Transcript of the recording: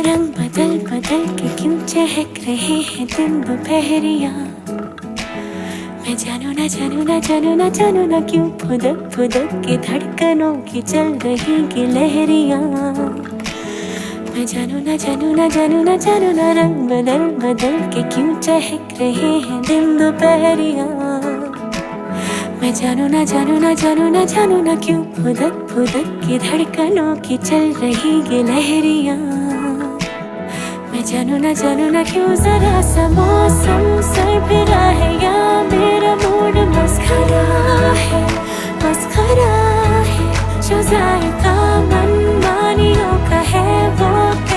रंग बदल बदल के क्यों चहक रहे हैं दिन दोपहरिया। मैं जानू ना जानू ना जानू ना जानू ना क्यों फुदक फुदक के धड़कनों की चल रही की लहरिया। मैं जानू ना जानू ना जानू ना जानू ना रंग बदल बदल के क्यों चहक रहे हैं दिन दोपहरिया। मैं जानू ना जानू ना जानू ना जानू ना क्यों फुदक फुदक के धड़कनों की चल रही ये लहरिया। मैं जानू ना क्यों जरा सा